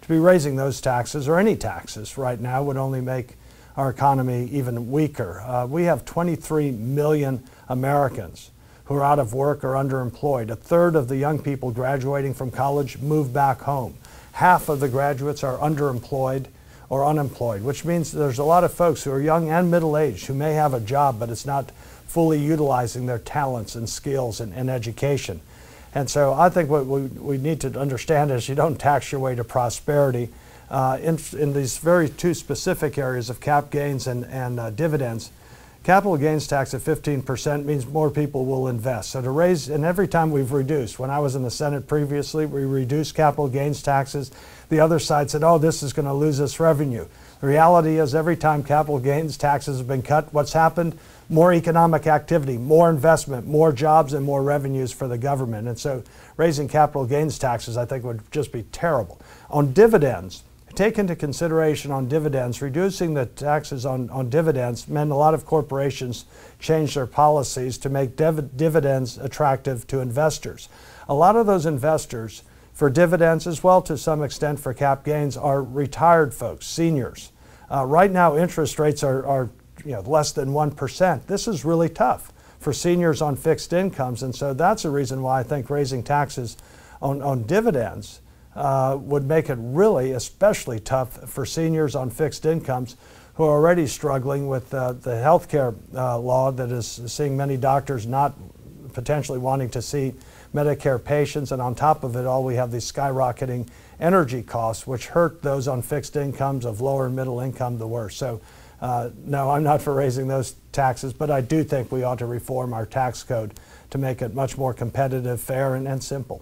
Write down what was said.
To be raising those taxes, or any taxes right now, would only make our economy even weaker. We have 23 million Americans who are out of work or underemployed. A third of the young people graduating from college move back home. Half of the graduates are underemployed or unemployed, which means there's a lot of folks who are young and middle-aged who may have a job, but it's not fully utilizing their talents and skills and education. And so I think what we need to understand is you don't tax your way to prosperity. In these very two specific areas of cap gains and dividends, capital gains tax at 15% means more people will invest. So to raise, and every time we've reduced, when I was in the Senate previously, we reduced capital gains taxes. The other side said, oh, this is going to lose us revenue. The reality is every time capital gains taxes have been cut, what's happened? More economic activity, more investment, more jobs, and more revenues for the government. And so raising capital gains taxes, I think, would just be terrible. On dividends, take into consideration on dividends, reducing the taxes on dividends meant a lot of corporations changed their policies to make dividends attractive to investors. A lot of those investors for dividends, as well to some extent for cap gains, are retired folks, seniors. Right now interest rates are less than 1%. This is really tough for seniors on fixed incomes, and so that's a reason why I think raising taxes on dividends would make it really especially tough for seniors on fixed incomes who are already struggling with the health care law that is seeing many doctors not potentially wanting to see Medicare patients, and on top of it all we have these skyrocketing energy costs which hurt those on fixed incomes of lower and middle income the worst. So no, I'm not for raising those taxes, but I do think we ought to reform our tax code to make it much more competitive, fair, and simple.